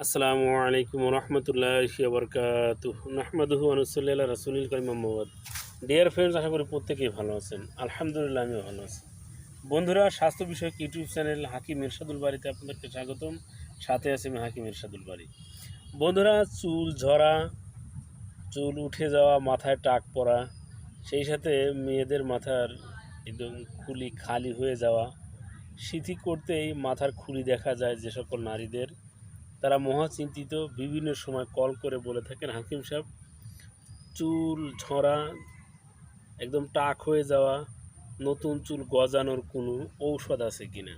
আসসালামু আলাইকুম রহমতুল্লাহি ওবরকাতুহ নাহমাদুহু ওয়া নুসাল্লি আলা রাসূলিল কারীম আম্মা বাদ। ডিয়ার ফ্রেন্ডস, আশা করি প্রত্যেকেই ভালো আছেন। আলহামদুলিল্লাহ, আমিও ভালো আছি। বন্ধুরা, স্বাস্থ্য বিষয়ক ইউটিউব চ্যানেল হাকিম ইরশাদুল বারীতে আপনাদেরকে স্বাগতম। সাথে আছি আমি হাকিম ইরশাদুল বারী। বন্ধুরা, চুল ঝরা, চুল উঠে যাওয়া, মাথায় টাক পড়া, সেই সাথে মেয়েদের মাথার একদম খুলি খালি হয়ে যাওয়া, সিথি করতেই মাথার খুলি দেখা যায় যে সকল নারীদের, তারা মহা চিন্তিত। বিভিন্ন সময় কল করে বলে থাকেন, হাকিম সাহেব, চুল ঝরা, একদম টাক হয়ে যাওয়া, নতুন চুল গজানোর কোনো ঔষধ আছে কিনা।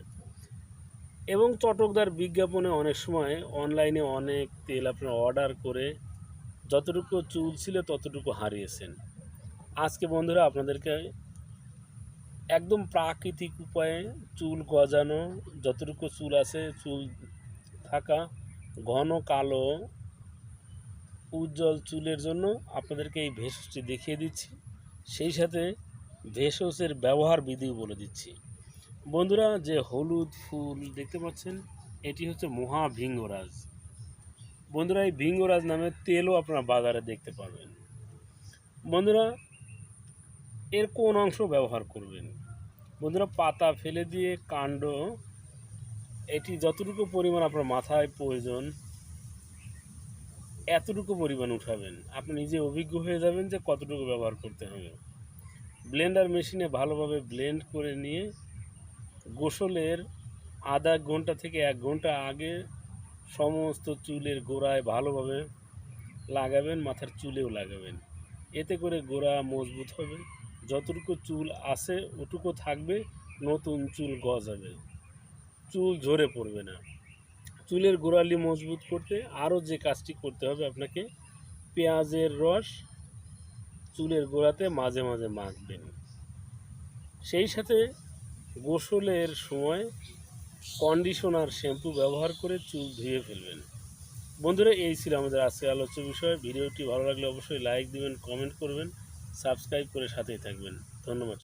এবং চটকদার বিজ্ঞাপনে অনেক সময় অনলাইনে অনেক তেল আপনারা অর্ডার করে যতটুকু চুল ছিল ততটুকু হারিয়েছেন। আজকে বন্ধুরা আপনাদেরকে একদম প্রাকৃতিক উপায়ে চুল গজানো, যতটুকু চুল আছে চুল থাকা, ঘন কালো উজ্জ্বল চুলের জন্য আপনাদেরকে এই ভেষজটি দেখিয়ে দিচ্ছি। সেই সাথে ভেষজের ব্যবহার বিধিও বলে দিচ্ছি। বন্ধুরা, যে হলুদ ফুল দেখতে পাচ্ছেন, এটি হচ্ছে মহাভিঙ্গরাজ। বন্ধুরা, এই ভিঙ্গরাজ নামের তেলও আপনারা বাজারে দেখতে পাবেন। বন্ধুরা, এর কোন অংশ ব্যবহার করবেন? বন্ধুরা, পাতা ফেলে দিয়ে কাণ্ড, এটি যতটুকু পরিমাণ আপনার মাথায় প্রয়োজন এতটুকু পরিমাণ উঠাবেন। আপনি নিজে অভিজ্ঞ হয়ে যাবেন যে কতটুকু ব্যবহার করতে হবে। ব্লেন্ডার মেশিনে ভালোভাবে ব্লেন্ড করে নিয়ে গোসলের আধা ঘন্টা থেকে 1 ঘন্টা আগে সমস্ত চুলের গোড়ায় ভালোভাবে লাগাবেন, মাথার চুলেও লাগাবেন। এতে করে গোড়া মজবুত হবে, যতটুকু চুল আছে ওটুকু থাকবে, নতুন চুল গজাবে, চুল ঝরে পড়বে না। চুলের গোড়ালি মজবুত করতে আরও যে কাজটি করতে হবে আপনাকে, পেঁয়াজের রস চুলের গোড়াতে মাঝে মাঝে মাখবেন। সেই সাথে গোসলের সময় কন্ডিশনার শ্যাম্পু ব্যবহার করে চুল ধুয়ে ফেলবেন। বন্ধুরা, এই ছিল আমাদের আজকে আলোচ্য বিষয়। ভিডিওটি ভালো লাগলে অবশ্যই লাইক দিবেন, কমেন্ট করবেন, সাবস্ক্রাইব করে সাথেই থাকবেন। ধন্যবাদ।